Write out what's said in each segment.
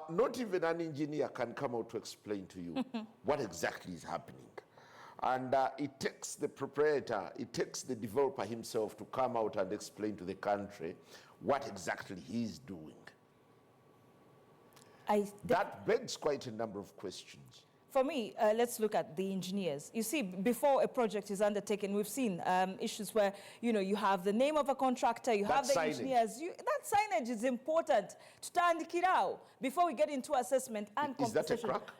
Not even an engineer can come out to explain to you what exactly is happening. And it takes the proprietor, it takes the developer himself to come out and explain to the country what exactly he's doing. That begs quite a number of questions. For me, let's look at the engineers. You see, before a project is undertaken, we've seen issues where, you have the name of a contractor, you have the engineers. That signage is important to stand it out before we get into assessment and compensation. Is that a crack?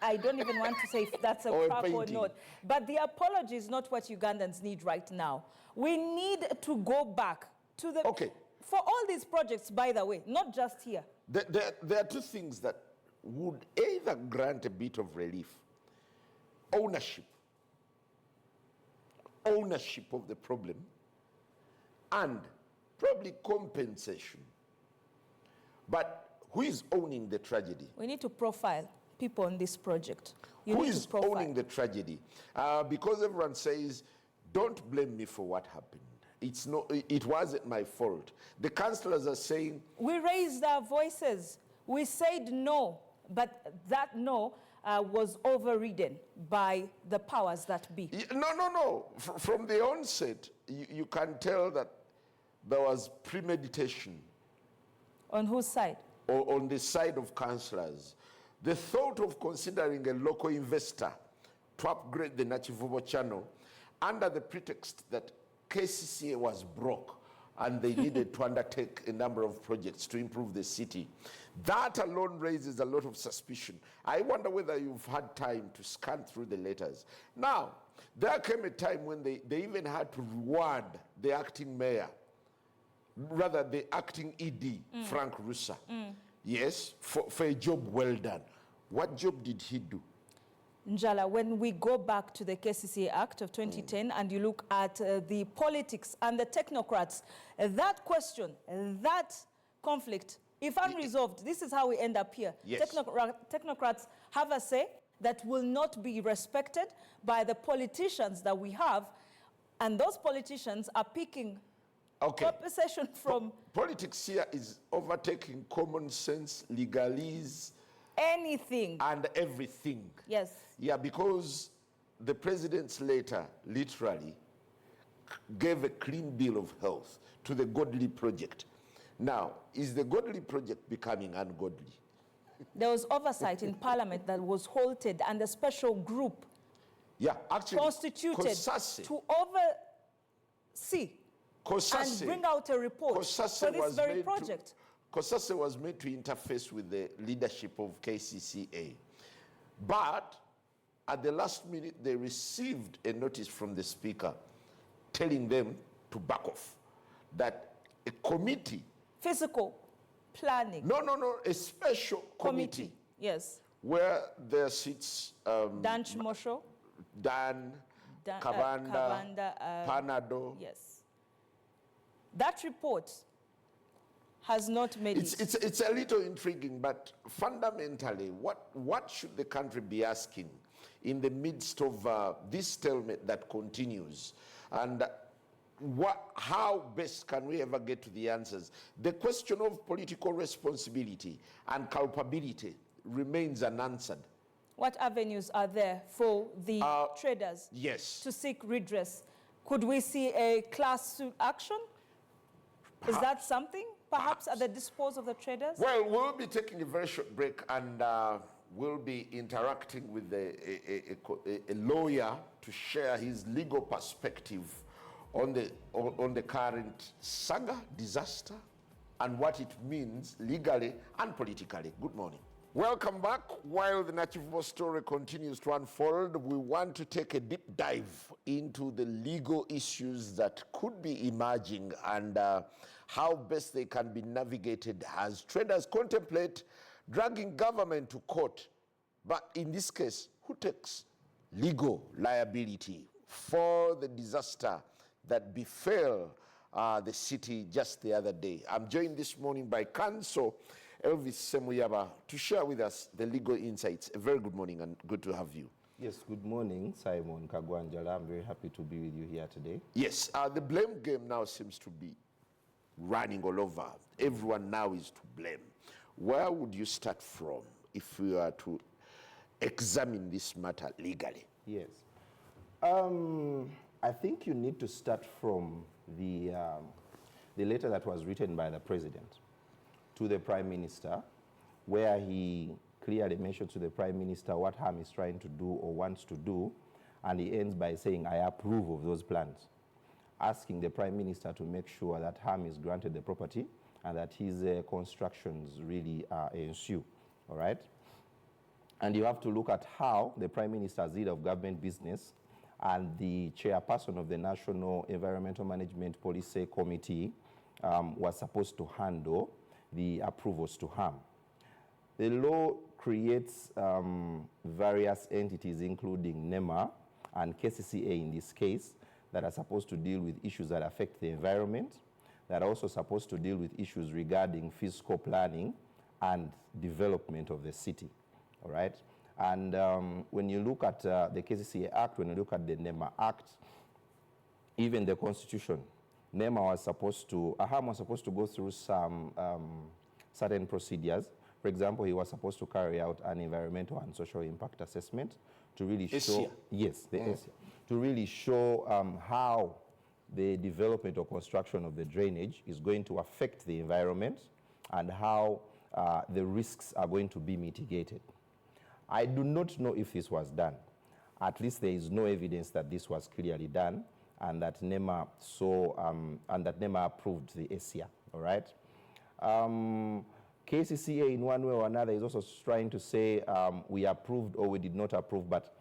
I don't even want to say if that's a crack or not. But the apology is not what Ugandans need right now. We need to go back to the... Okay. For all these projects, by the way, not just here. There are two things that would either grant a bit of relief. Ownership of the problem, and probably compensation. But who is owning the tragedy? We need to profile people on this project. Who is owning the tragedy? Because everyone says, don't blame me for what happened. It wasn't my fault. The councillors are saying... We raised our voices. We said no, but that no was overridden by the powers that be. No. From the onset, you can tell that there was premeditation. On whose side? Or on the side of councillors. The thought of considering a local investor to upgrade the Nachivubo channel under the pretext that KCCA was broke and they needed to undertake a number of projects to improve the city. That alone raises a lot of suspicion. I wonder whether you've had time to scan through the letters. Now, there came a time when they even had to reward the acting mayor, rather the acting ED, Frank Russa. Yes, for a job well done. What job did he do? Njala, when we go back to the KCCA Act of 2010 and you look at the politics and the technocrats, that question, that conflict, if unresolved, this is how we end up here. Yes. Technocrats have a say that will not be respected by the politicians that we have, and those politicians are picking compensation from... Politics here is overtaking common sense, legalese, anything and everything. Yes. Yeah, because the president's letter literally gave a clean bill of health to the Godly Project. Now, is the Godly Project becoming ungodly? There was oversight in Parliament that was halted, and a special group actually constituted to oversee and bring out a report for this very project. COSASE was made to interface with the leadership of KCCA. But at the last minute, they received a notice from the speaker telling them to back off, that a committee... Physical planning. No, a special committee. Yes. Where there sits... Dan Chimosho. Dan, Kabanda, Panado. Yes. That report has not made it. It's a little intriguing, but fundamentally, what should the country be asking in the midst of this stalemate that continues? And how best can we ever get to the answers? The question of political responsibility and culpability remains unanswered. What avenues are there for the traders to seek redress? Could we see a class suit action? Is that something, perhaps, at the disposal of the traders? Well, we'll be taking a very short break, and we'll be interacting with a lawyer to share his legal perspective on the current saga, disaster, and what it means legally and politically. Good morning. Welcome back. While the Nachivubo story continues to unfold, we want to take a deep dive into the legal issues that could be emerging and how best they can be navigated as traders contemplate dragging government to court. But in this case, who takes legal liability for the disaster that befell the city just the other day? I'm joined this morning by counsel Elvis Semuyaba to share with us the legal insights. A very good morning and good to have you. Yes, good morning, Simon Kagwanjala. I'm very happy to be with you here today. Yes, the blame game now seems to be running all over. Everyone now is to blame. where would you start from if we were to examine this matter legally? Yes. I think you need to start from the letter that was written by the president to the prime minister, where he clearly mentions to the prime minister what Ham is trying to do or wants to do, and he ends by saying, I approve of those plans, asking the prime minister to make sure that Ham is granted the property and that his constructions really ensue, all right? And you have to look at how the prime minister's lead of government business and the chairperson of the National Environmental Management Policy Committee was supposed to handle the approvals to Ham. The law creates various entities, including NEMA and KCCA in this case, that are supposed to deal with issues that affect the environment, that are also supposed to deal with issues regarding fiscal planning and development of the city, all right? And when you look at the KCCA Act, when you look at the NEMA Act, even the Constitution, NEMA was supposed to, Ham was supposed to go through some certain procedures. For example, he was supposed to carry out an environmental and social impact assessment to really show, yes, the ESIA, to really show how the development or construction of the drainage is going to affect the environment and how the risks are going to be mitigated. I do not know if this was done. At least there is no evidence that this was clearly done and that NEMA saw and that NEMA approved the ESIA, all right? KCCA in one way or another is also trying to say we approved or we did not approve, but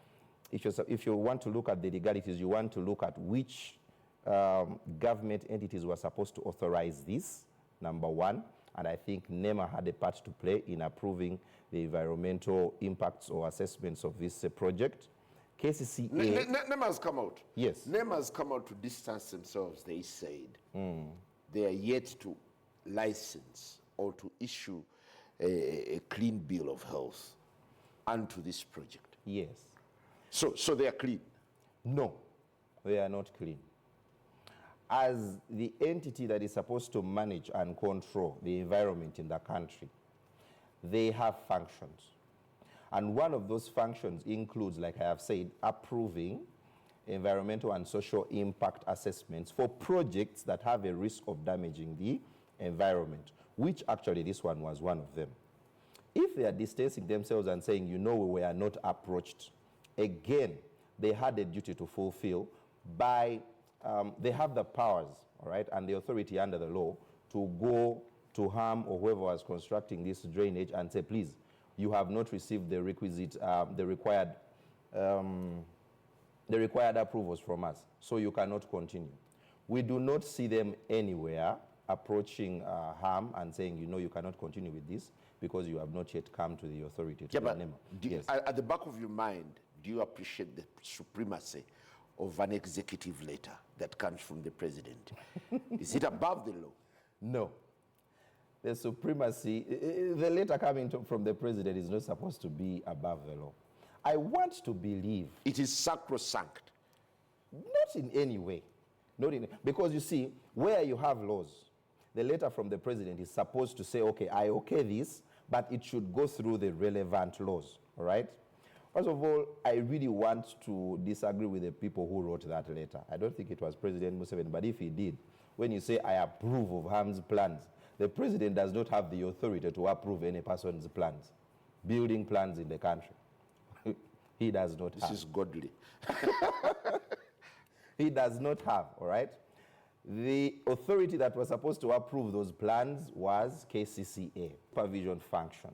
if you want to look at the legalities, you want to look at which government entities were supposed to authorize this, number one, and I think NEMA had a part to play in approving the environmental impacts or assessments of this project. KCCA... NEMA has come out. Yes. NEMA has come out to distance themselves, they said. They are yet to license or to issue a clean bill of health onto this project. Yes. So they are clean? No, they are not clean. As the entity that is supposed to manage and control the environment in the country, they have functions. And one of those functions includes, like I have said, approving environmental and social impact assessments for projects that have a risk of damaging the environment, which actually this one was one of them. If they are distancing themselves and saying, you know, we were not approached, again, they had a duty to fulfill by, they have the powers, all right, and the authority under the law to go to Ham or whoever was constructing this drainage and say, please, you have not received the requisite, the required approvals from us, so you cannot continue. We do not see them anywhere approaching Ham and saying, you know, you cannot continue with this because you have not yet come to the authority. To but yes. At the back of your mind, do you appreciate the supremacy of an executive letter that comes from the president? Is it above the law? No. The supremacy, the letter coming from the president is not supposed to be above the law. I want to believe... It is sacrosanct. Not in any way. Not in, because you see, where you have laws, the letter from the president is supposed to say, okay, I okay this, but it should go through the relevant laws, all right? First of all, I really want to disagree with the people who wrote that letter. I don't think it was President Museveni, but if he did, when you say, I approve of Ham's plans, the president does not have the authority to approve any person's plans, building plans in the country. He does not have. This is godly. He does not have, all right? The authority that was supposed to approve those plans was KCCA, supervision function.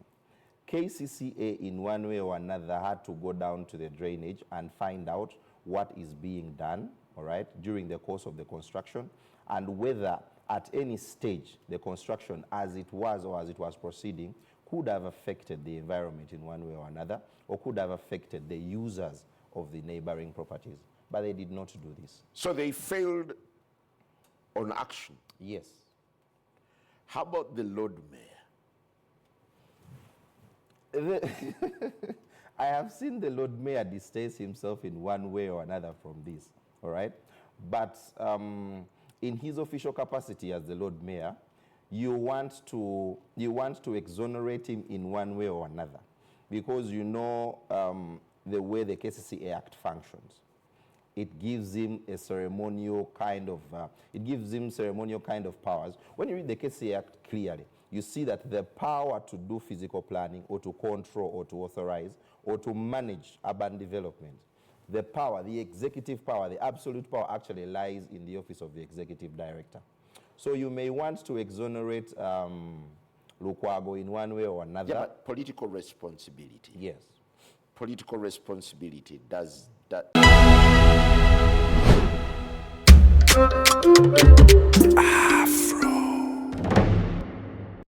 KCCA, in one way or another, had to go down to the drainage and find out what is being done, all right, during the course of the construction, and whether at any stage the construction as it was or as it was proceeding could have affected the environment in one way or another, or could have affected the users of the neighboring properties. But they did not do this. So they failed on action? Yes. How about the Lord Mayor? I have seen the Lord Mayor distance himself in one way or another from this, all right? But in his official capacity as the Lord Mayor, you want to exonerate him in one way or another, because you know the way the KCCA Act functions. It gives him a ceremonial kind of powers. When you read the KCCA Act clearly, you see that the power to do physical planning or to control or to authorize or to manage urban development, the power, the executive power, the absolute power actually lies in the office of the executive director. So you may want to exonerate Lukwago in one way or another. Yeah, but political responsibility. Yes. Political responsibility, does that... Afro.